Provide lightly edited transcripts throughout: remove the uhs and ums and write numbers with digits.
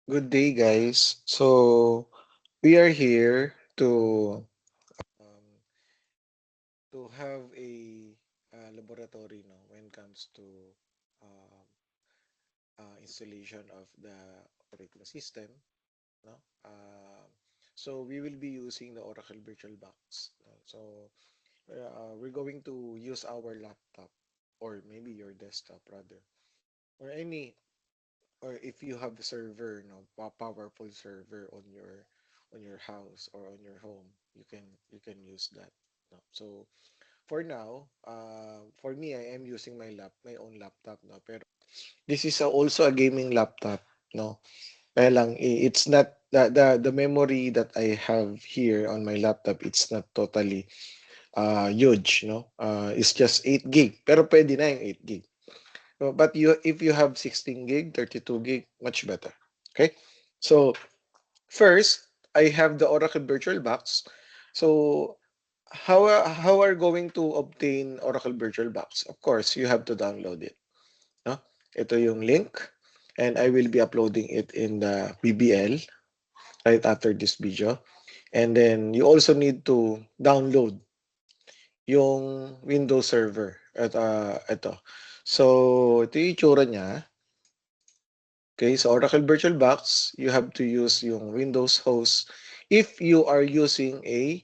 Good day, guys. So we are here um, to have a laboratory, no, when it comes to um, installation of the operating system, no. So we will be using the Oracle VirtualBox. No? So we're going to use our laptop or maybe your desktop rather, or any or if you have a server, no, powerful server on your house or on your home, you can use that. No? So for now, for me, I am using my own laptop, no. Pero this is also a gaming laptop, no. Kaya lang it's not the memory that I have here on my laptop. It's not totally huge, no. It's just 8 gig. Pero pwede na yung 8 gig. No, but if you have 16 gig, 32 gig, much better. Okay? So, first, I have the Oracle VirtualBox. So, how are going to obtain Oracle VirtualBox? Of course, you have to download it. No? Ito yung link, and I will be uploading it in the BBL right after this video. And then, you also need to download yung Windows Server. Ito. So, ito yung itsura niya. Okay, so Oracle VirtualBox, you have to use yung Windows host if you are using a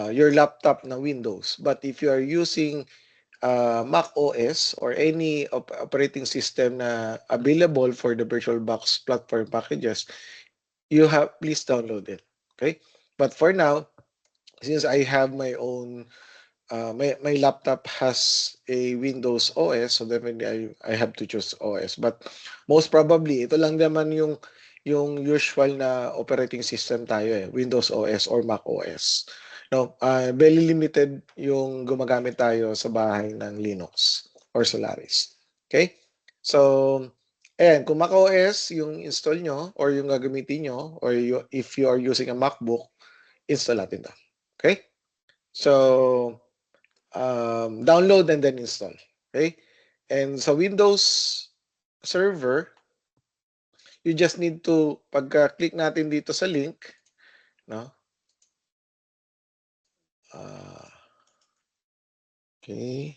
your laptop na Windows. But if you are using Mac OS or any operating system na available for the VirtualBox platform packages, you have please download it. Okay? But for now, since I have my own my laptop has a Windows OS, so definitely I have to choose OS. But most probably, ito lang naman yung usual na operating system tayo Windows OS or Mac OS. No, very limited yung gumagamit tayo sa bahay ng Linux or Solaris. Okay? So, ayan, kung Mac OS yung install nyo or yung gagamitin nyo or if you are using a MacBook, install natin to. Okay? So, download and then install. Okay? And sa Windows Server, you just need to, pagka-click natin dito sa link, no? Uh, okay.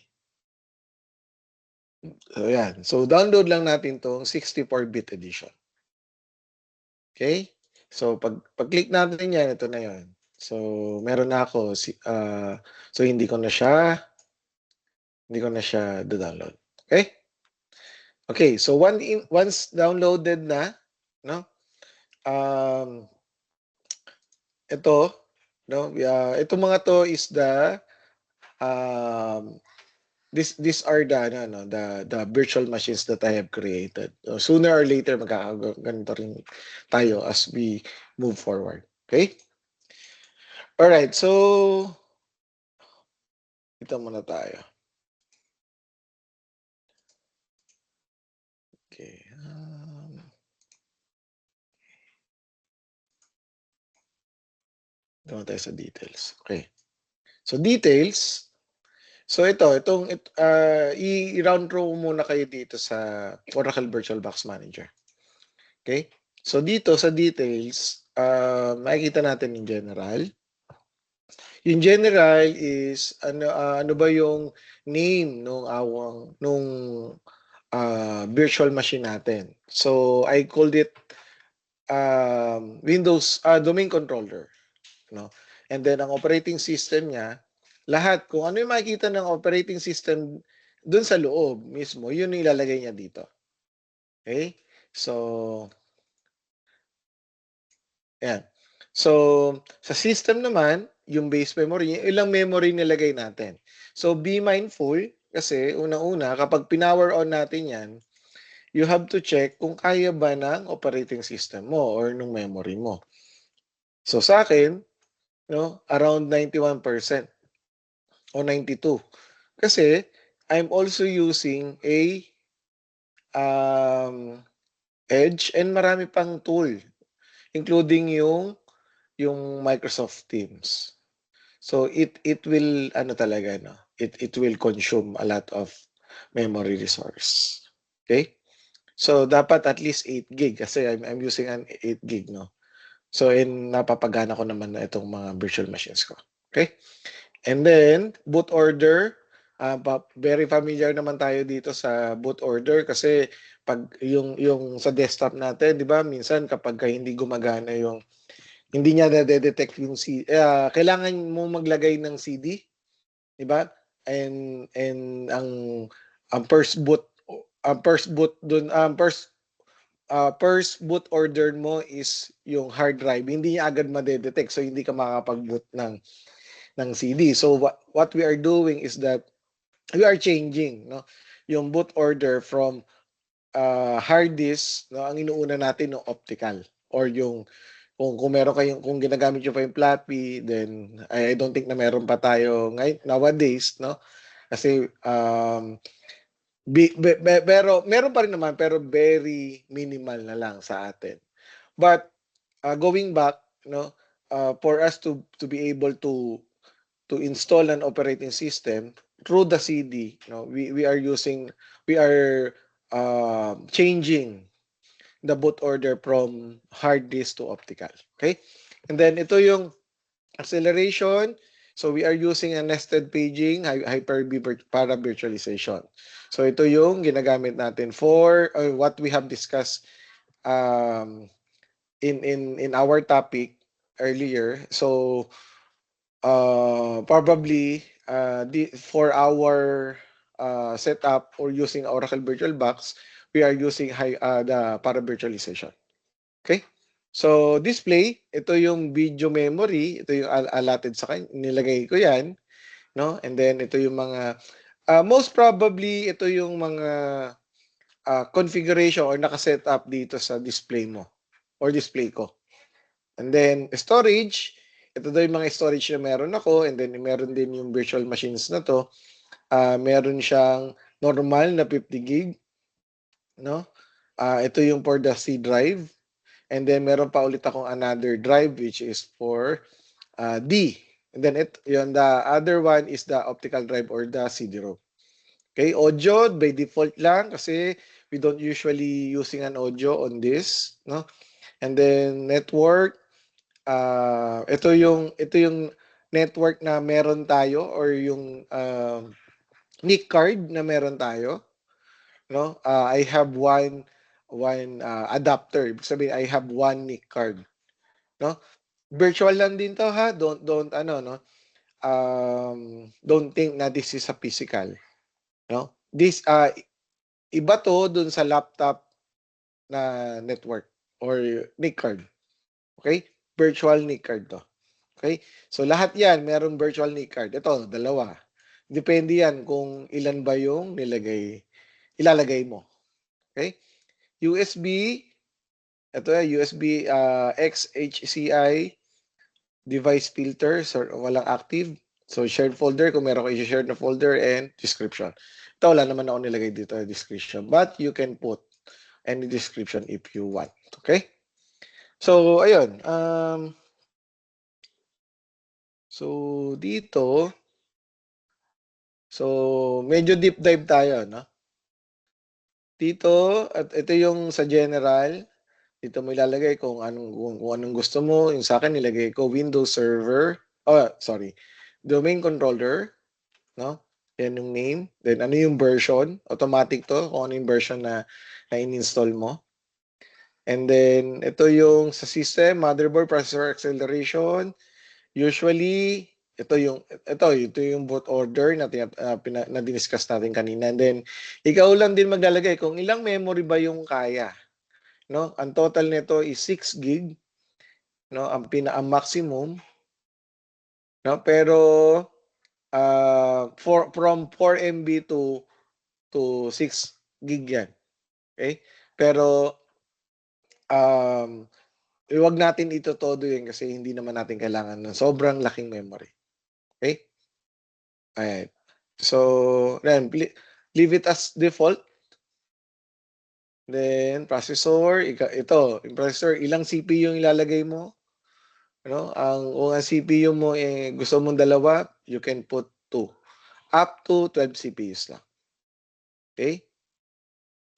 So, yan. So, download lang natin tong 64-bit edition. Okay? So, pag-click natin yan, ito na yon. So, meron na ako. So, hindi ko na siya download. Okay? Okay. So, once downloaded na, no? Um, ito, no? Itong mga to is um, these are the virtual machines that I have created. So sooner or later magkakaganito rin tayo as we move forward. Okay? All right. So ito muna tayo. Okay. Ito muna tayo sa details. Okay. So details. So i-round row muna kayo dito sa Oracle VirtualBox Manager. Okay? So dito sa details, makikita natin in general. Yung general is ano ba yung name nung virtual machine natin. So I called it Windows domain controller, no? And then ang operating system niya, lahat kung ano yung makikita ng operating system dun sa loob mismo, yun yung ilalagay niya dito. Okay? So, ayan. So, sa system naman, yung base memory, ilang memory nilagay natin. So, be mindful kasi unang-una, kapag pinower on natin yan, you have to check kung kaya ba ng operating system mo or ng memory mo. So, sa akin, no, around 91% o 92. Kasi, I'm also using a Edge and marami pang tool, including yung Microsoft Teams. So it will ano talaga no. It will consume a lot of memory resource. Okay? So, dapat at least 8 gig kasi I'm using an 8 gig, no? So, napapagana ko naman na itong mga virtual machines ko. Okay? And then, boot order. Very familiar naman tayo dito sa boot order kasi pag yung sa desktop natin, 'di ba? Minsan kapag hindi gumagana hindi niya na-detect yung kailangan mo maglagay ng CD, 'di ba? And ang first boot dun first boot order mo is yung hard drive. Hindi niya agad ma-detect, so hindi ka makakapag-boot ng CD. So what we are doing is that we are changing, no, yung boot order from hard disk, no, ang inuuna natin no optical, or yung kung meron kayong, kung ginagamit niyo pa yung floppy, then I don't think na meron pa tayo ngayon nowadays, no, kasi pero meron pa rin naman, pero very minimal na lang sa atin. But going back, no, for us to be able to install an operating system through the CD, we are changing the boot order from hard disk to optical. Okay? And then ito yung acceleration. So we are using a nested paging, Hyper-V para virtualization. So ito yung ginagamit natin for what we have discussed um, in our topic earlier. So probably for our setup or using Oracle VirtualBox, we are using the para virtualization. Okay? So display, ito yung video memory, ito yung allotted sa kanya, nilagay ko 'yan, no? And then ito yung mga most probably ito yung mga configuration or naka-set up dito sa display mo or display ko. And then storage, ito daw yung mga storage na meron ako, and then meron din yung virtual machines na to. Meron siyang normal na 50 gig, no? Ito yung for the C drive. And then meron pa ulit akong another drive which is for D. And then the other one is the optical drive or the CD-ROM. Okay, audio by default lang kasi we don't usually using an audio on this, no? And then network, ito yung network na meron tayo, or yung NIC card na meron tayo, no? I have one adapter. Ibig sabihin, I have one NIC card, no? Virtual lang din to, ha. Don't ano, no. Don't think na this is a physical, no? This iba to dun sa laptop na network or NIC card. Okay? Virtual NIC card to. Okay? So lahat 'yan merong virtual NIC card. Ito, dalawa. Depende 'yan kung ilan ba yung ilalagay mo. Okay? USB, ito USB XHCI device filter, so walang active. So shared folder kung meron kayo share na folder, and description. Ito wala naman ako nilagay dito description, but you can put any description if you want. Okay? So ayun, so dito, so medyo deep dive tayo, no? Dito, at ito yung sa general, dito mo ilalagay kung anong gusto mo. Yung sa akin nilagay ko Windows Server. Oh, sorry. Domain controller, no? Yan yung name. Then ano yung version? Automatic to kung ano yung version na in-install mo. And then ito yung sa system, motherboard, processor, acceleration. Usually ito yung boot order na diniscuss natin kanina. And then ikaw lang din maglalagay kung ilang memory ba yung kaya, no? Ang total nito is 6 gig, no? Ang maximum, no? Pero from 4 MB to 6 gig yan. Okay? Pero huwag natin ito todo yun kasi hindi naman natin kailangan ng sobrang laking memory. Okay? Ayan. So, then leave it as default. Then processor, ito, yung processor, ilang CPU yung ilalagay mo? Ano? Kung ang CPU mo gusto mong dalawa, you can put 2. Up to 12 CPUs lang. Okay?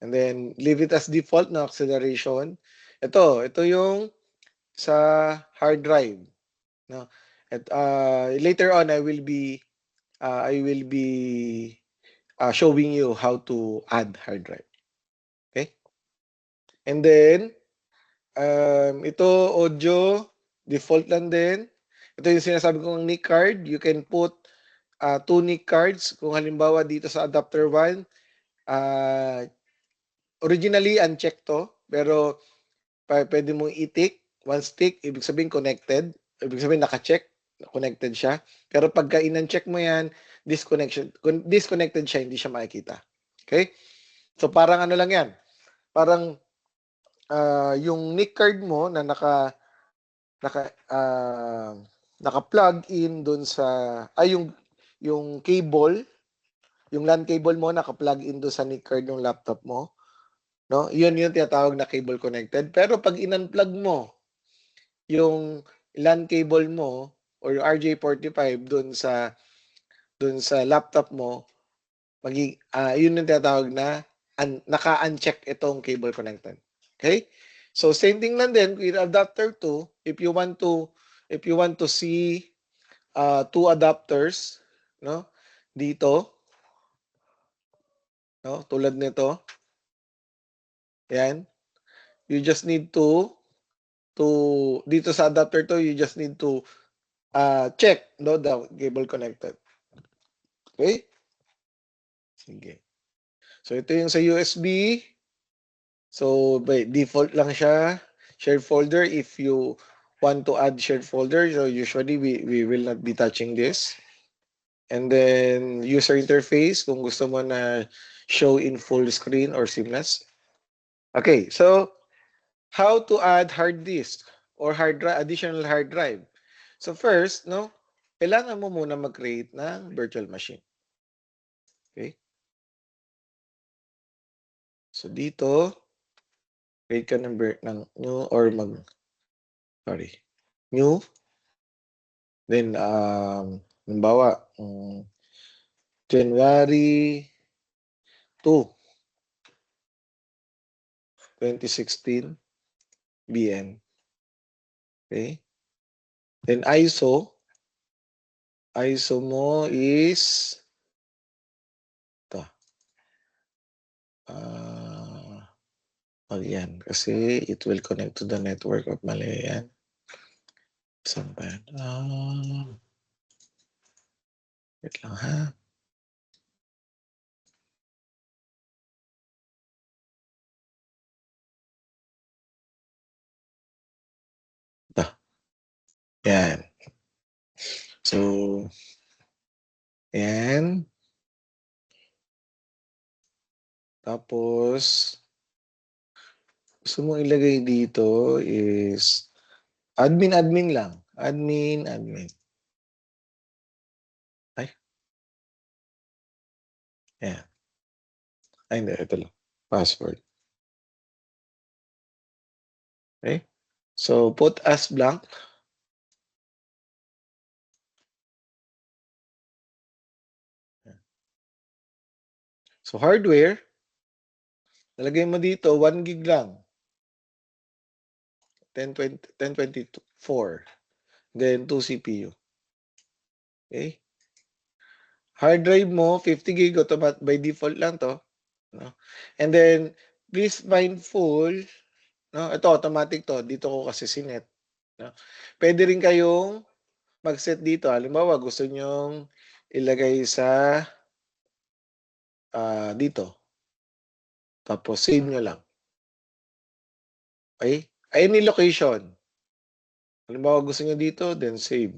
And then, leave it as default na acceleration. Ito yung sa hard drive. No? At later on, I will be showing you how to add hard drive. Okay? And then, ito, audio, default lang din. Ito yung sinasabi kong NIC card. You can put 2 NIC cards. Kung halimbawa dito sa adapter 1, originally unchecked to, pero pwede mong i-tick. Once tick, ibig sabihin connected. Ibig sabihin naka-check, connected siya. Pero pagka in-uncheck mo yan, disconnected siya, hindi siya makikita. Okay? So parang ano lang yan. Parang yung NIC card mo na naka-plug in doon sa yung cable, yung LAN cable mo naka-plug in doon sa NIC card ng laptop mo, no? Yun yung tinatawag na cable connected. Pero pag in-unplug mo yung LAN cable mo or RJ45 doon sa laptop mo, yun yung tinatawag na naka-uncheck itong cable connected. Okay? So same thing lang din with adapter 2, if you want to see two adapters, no? Dito, no? Tulad nito. Yan. You just need to dito sa adapter to, you just need to check no the cable connected. Okay? Sige. So ito yung sa USB. So by default lang siya shared folder. If you want to add shared folder, so usually we will not be touching this. And then user interface kung gusto mo na show in full screen or seamless. Okay, so how to add hard disk or additional hard drive. So first, no, kailangan mo muna mag-create ng virtual machine. Okay? So dito, create ka ng new or new. Then, halimbawa, January 2, 2016, BN. Okay? Then ISO mo is ito. Yan. Kasi it will connect to the network of Malayan. Saan ba yan? Wait lang ha. Ito. Yan. So, yan. Tapos, gusto mo ilagay dito is admin lang. Admin. Ay. Yan. Ay, hindi. Ito lang. Password. Okay? So, put as blank. So, hardware, nalagay mo dito, 1 gig lang. 1024. Then, 2 CPU. Okay? Hard drive mo, 50 gig, by default lang to. No? And then, please mindful, no? Ito, automatic to. Dito ko kasi sinet. No? Pwede rin kayong mag-set dito. Halimbawa, gusto nyong ilagay sa dito. Tapos, save nyo lang. Okay? Any location. Halimbawa, gusto nyo dito, then save.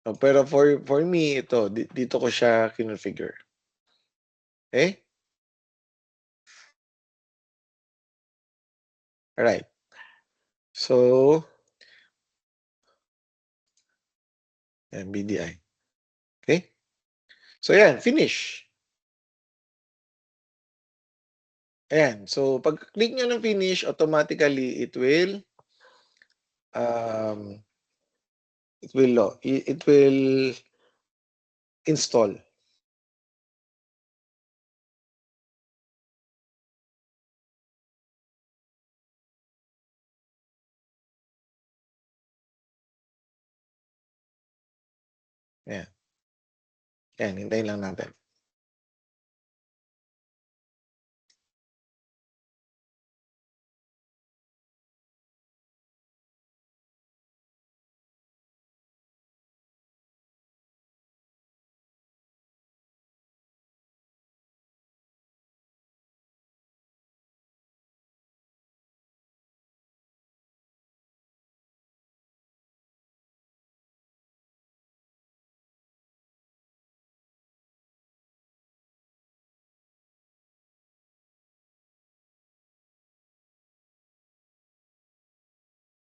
No, pero for me, ito, dito ko siya kinonfigure. Okay? Alright. So, yan, BDI. Okay? So, yan, finish. Ayan. So, pag click nyo ng finish, automatically, it will install. Ayan. Ayan, hintayin lang natin.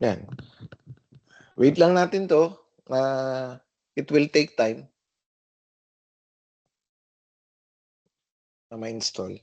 Yan. Wait lang natin to. It will take time na ma-install.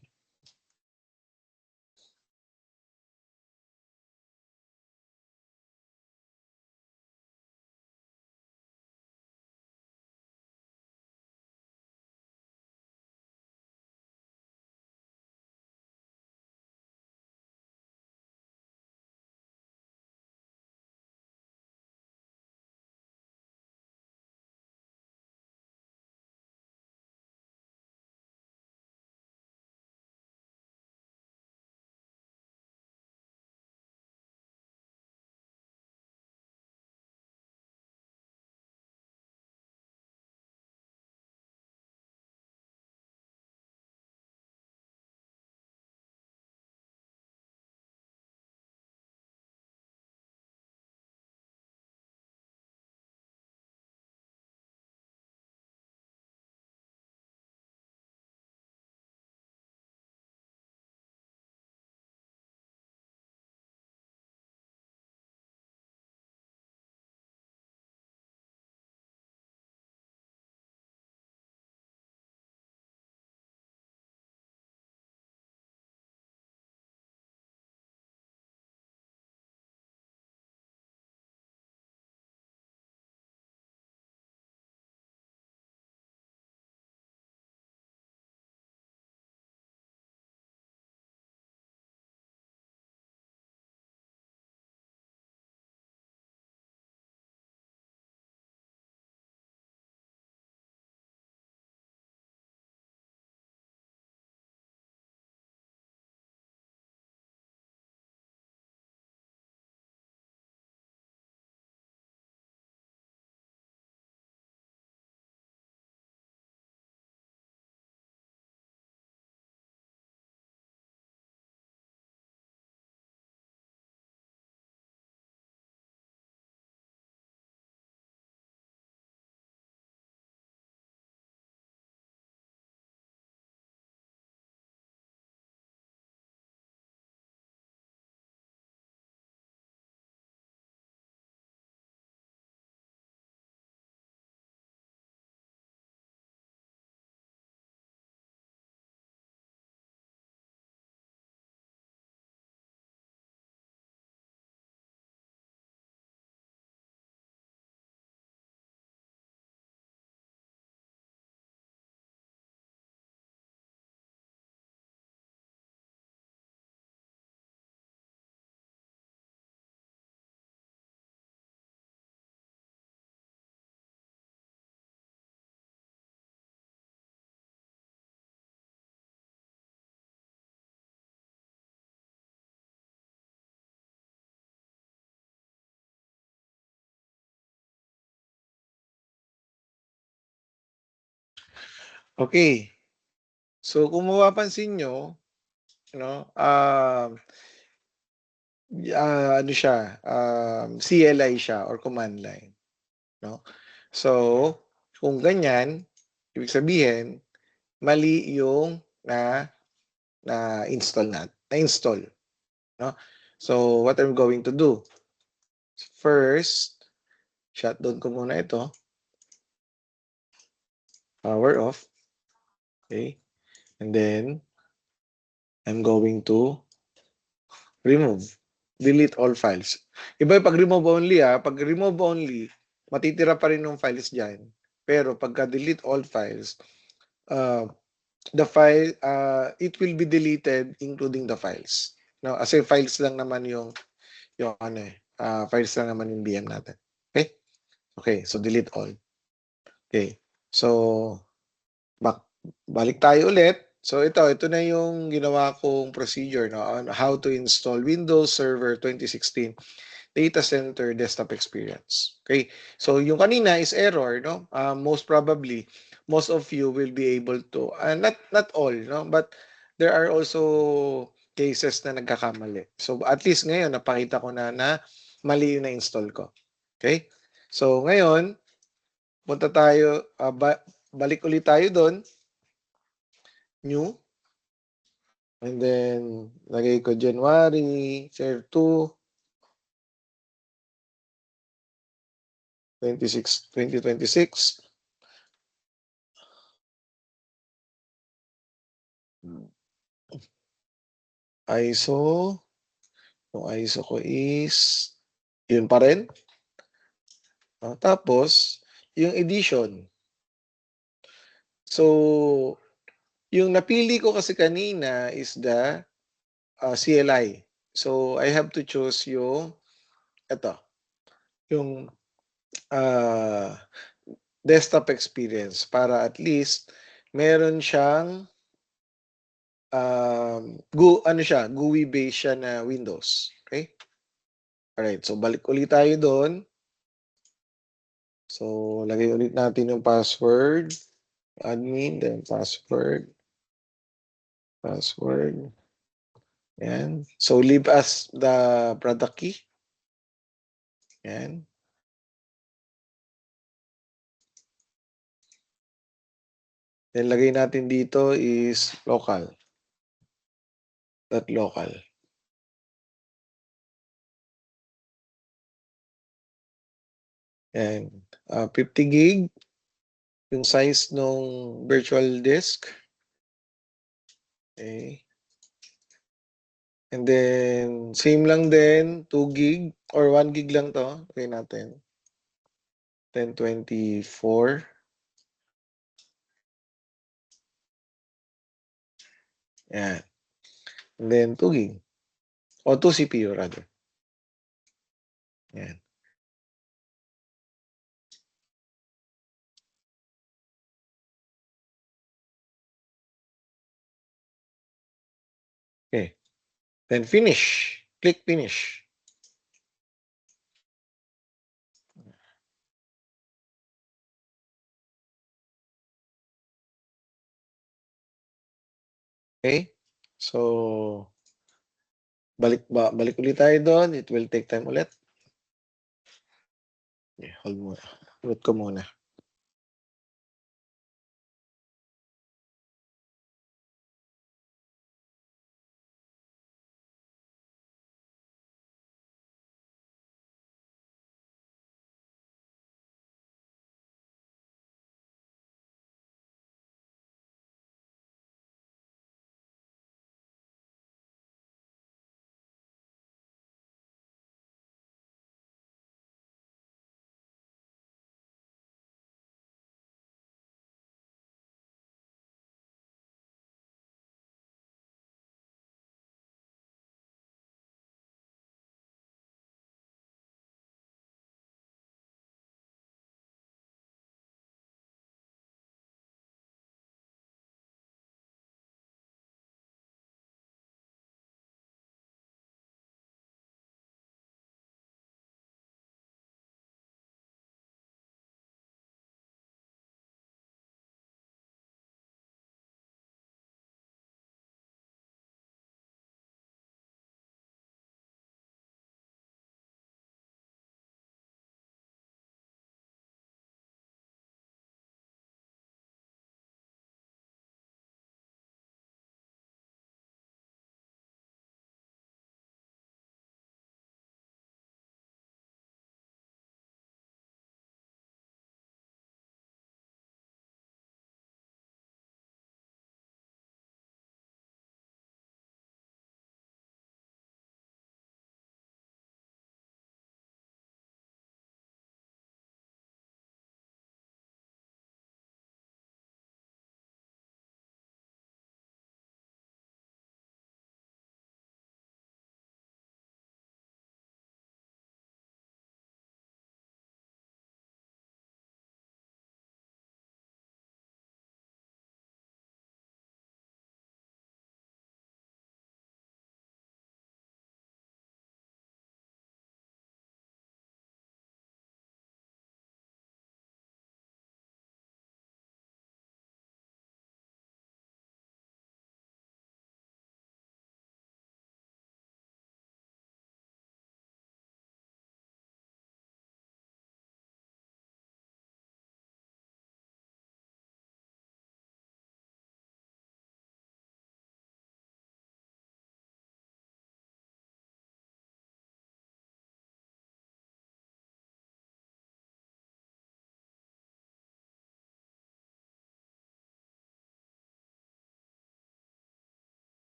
Okay. So kung mapapansin nyo, no, ano siya, CLI siya or command line. No? So, kung ganyan, ibig sabihin, mali yung na-install. No? So, what I'm going to do, first, shutdown ko muna ito, power off, okay? And then, I'm going to delete all files. Iba yung pag remove only pag remove only, matitira pa rin yung files dyan. Pero pagka delete all files, uh, it will be deleted including the files. No, kasi files lang naman yung files lang naman yung VM natin. Okay? Okay, so delete all. Okay. So, balik tayo ulit. So, ito na yung ginawa kong procedure, no, on how to install Windows Server 2016 Data Center Desktop Experience. Okay. So, yung kanina is error, no? Most probably, most of you will be able to, not all, no? But there are also cases na nagkakamali. So, at least ngayon, napakita ko na mali yung na-install ko. Okay? So, ngayon, punta tayo, balik ulit tayo doon, new, and then, lagay ko January, share 2, 2026. ISO, yung ISO ko is, yun pa rin. Tapos, yung edition. So, yung napili ko kasi kanina is the CLI. So, I have to choose ito, yung uh, desktop experience para at least meron siyang GUI based siya na Windows. Okay? Alright, so balik ulit tayo doon. So, lagay ulit natin yung password. Admin, then password. Yan. So, leave as the product key. Yan. Then, lagay natin dito is local. .local. Yan. 50 gig. Yung size ng virtual disk. Okay. And then, same lang din, 2 gig or 1 gig lang to. Okay natin. 1024. Yan. And then, 2 gig. O 2 CPU rather. Yan. Okay. Then, finish. Click finish. Okay? So, balik ulit tayo doon. It will take time ulit. Okay, hold muna. Root ko muna.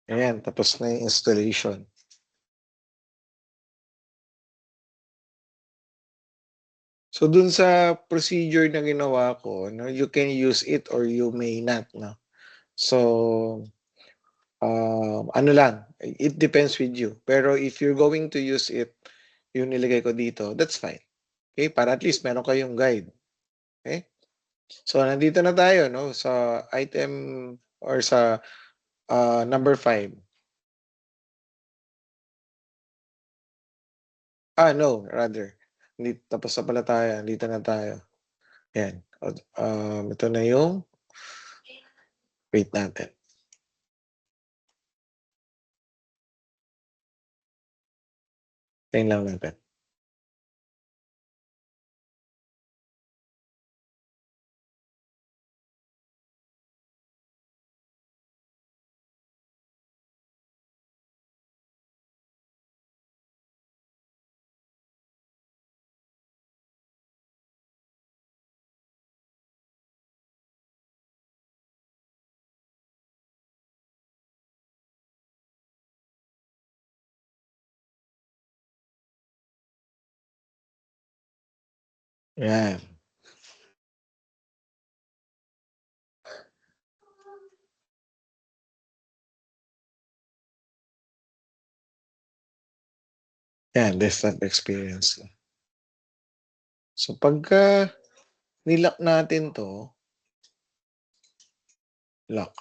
Ayan, tapos na yung installation. So, dun sa procedure na ginawa ko, no, you can use it or you may not, no? So, ano lang, it depends with you. Pero if you're going to use it, yung nilagay ko dito, that's fine. Okay? Para at least meron kayong guide. Okay? So, nandito na tayo, no? Sa item or sa number 5. No, rather. Hindi, tapos na pala tayo. Dito na tayo. Yan. Ito na yung wait natin. Tingnan lang natin. Yan. Yan, desktop experience. So, pagka nilock natin to, lock.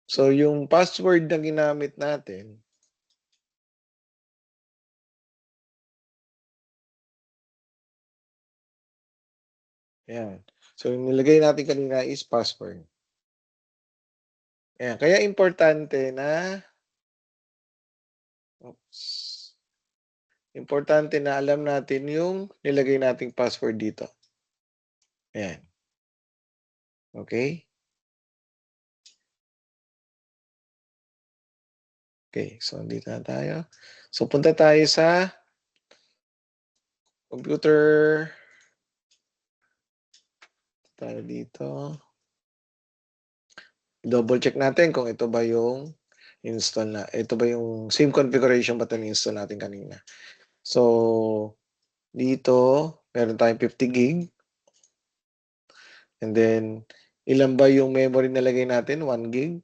So, yung password na ginamit natin, yan. So, yung nilagay natin kanina is password. Yan. Kaya importante na, oops, importante na alam natin yung nilagay nating password dito. Yan. Okay? Okay, so dito na tayo. So, punta tayo sa computer. Tayo dito. Double check natin kung ito ba yung install na. Ito ba yung same configuration ba ito install natin kanina. So, dito, meron tayong 50 gig. And then, ilan ba yung memory na lagay natin? 1 gig.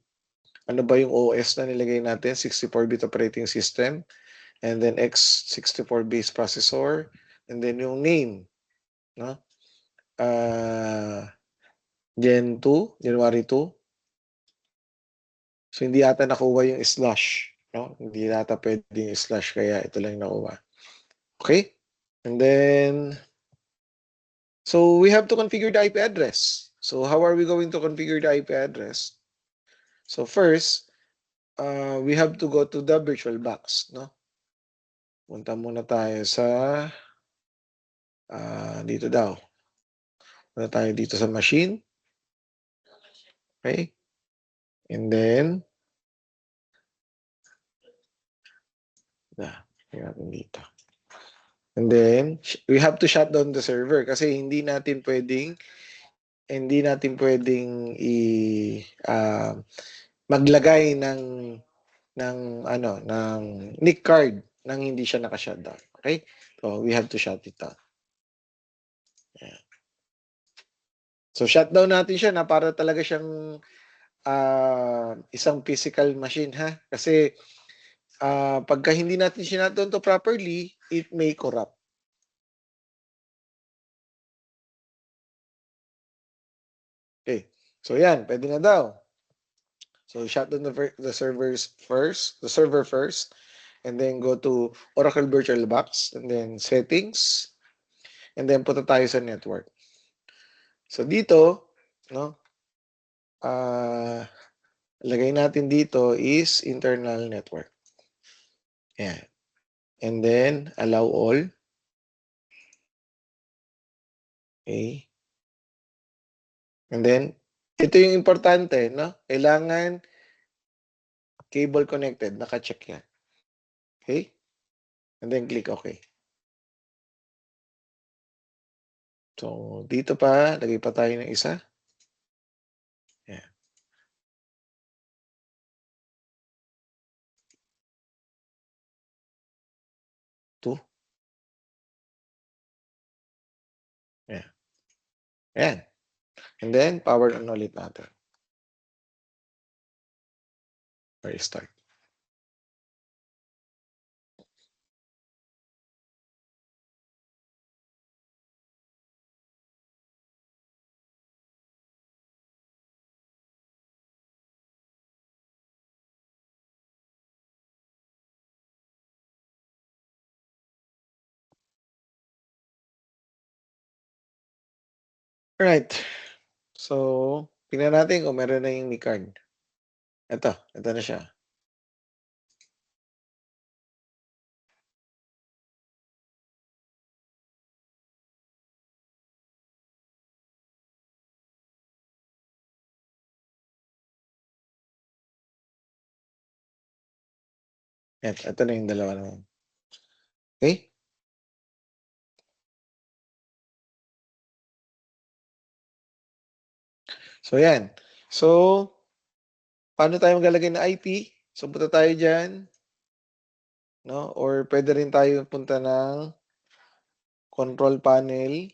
Ano ba yung OS na nilagay natin? 64-bit operating system. And then x64 base processor. And then yung name. No? Gen 2, January 2. So, hindi ata nakuha yung slash. No? Hindi ata pwede yung slash, kaya ito lang nakuha. Okay? And then, so we have to configure the IP address. So how are we going to configure the IP address? So first, we have to go to the virtual box. No? Punta muna tayo sa, dito daw. Punta tayo dito sa machine. Okay? And then, natin dito. And then, we have to shut down the server kasi hindi natin pwedeng maglagay ng NIC card nang hindi siya naka-shutdown. Okay? So, we have to shut it down. Yeah. So, shutdown natin siya na para talaga siyang isang physical machine, ha? Kasi pagka hindi natin sinutdown to properly, it may corrupt. Okay. So, yan. Pwede na daw. So, shut down the server first, and then go to Oracle VirtualBox, and then settings, and then punta tayo sa network. So, dito, no, lagay natin dito is internal network. Yan. And then, allow all. Okay. And then, ito yung importante, no? Kailangan cable connected. Naka-check yan. Okay? And then, click OK. So, dito pa, lagay pa tayo ng isa. Yan. Yeah. Ayan. And then, power on ulit natin. Restart. Alright. So, tingnan natin kung meron na yung Mi card. Ito na siya. Yan, ito na yung dalawa na yun. Okay? So, yan. So, paano tayo maglalagay ng IP? So, punta tayo dyan. No? Or pwede rin tayo punta ng control panel.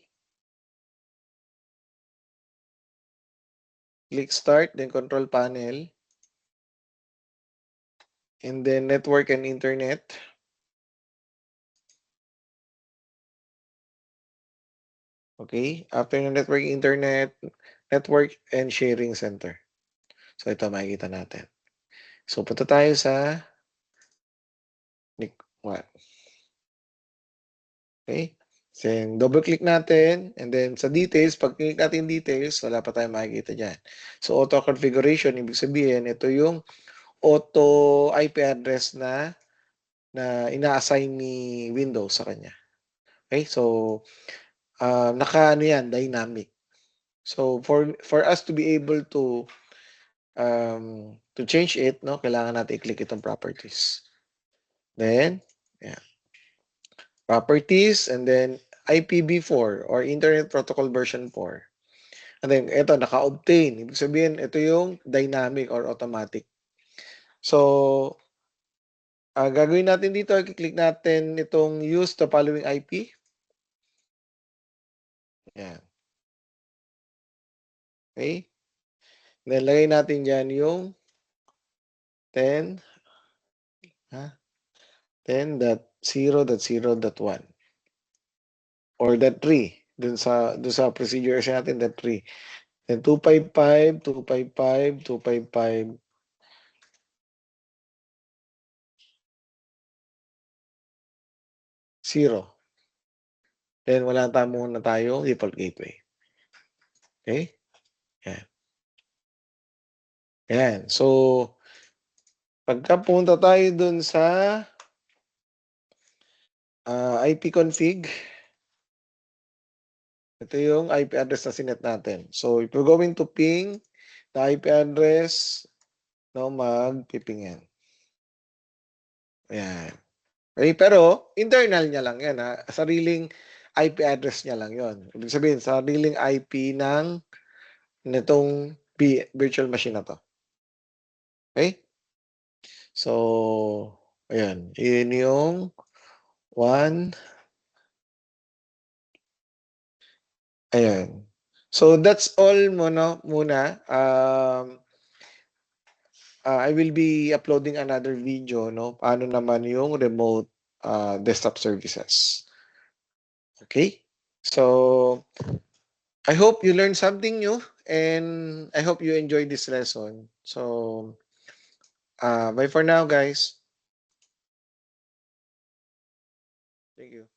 Click start, then control panel. And then network and internet. Okay? After ng network, internet, network and sharing center. So, ito makikita natin. So, punta tayo sa what? Okay? Then, double-click natin. And then, sa details, pag click natin details, wala pa tayong makikita dyan. So, auto configuration, ibig sabihin, ito yung auto IP address na ina-assign ni Windows sa kanya. Okay? So, naka-ano yan, dynamic. So, for us to be able to change it, no, kailangan natin i-click itong properties. Then, yeah. Properties, and then IPv4 or Internet Protocol version 4. And then, ito, naka-obtain. Ibig sabihin, ito yung dynamic or automatic. So, gagawin natin dito, i-click natin itong use the following IP. Yan. Okay? Then, lagay natin dyan yung 10, 10.0.0.1 or .3 dun sa procedure natin, .3. Then 255, 255, 255, 0. Then wala muna tayong default gateway. Okay? Yan. Yan. So, pagka punta tayo dun sa IP config, ito yung IP address na sinet natin. So, if we're going to ping the IP address, no, mag-ping yan. Ayan. Okay, pero internal niya lang yan, ha? Sariling IP address niya lang yon. Ibig sabihin, sariling IP ng nitong virtual machine na to. Okay? So, ayan. Yun yung 1. Ayan. So, that's all muna. I will be uploading another video, no? Paano naman yung remote desktop services. Okay? So, I hope you learned something new and I hope you enjoyed this lesson. So, bye for now, guys. Thank you.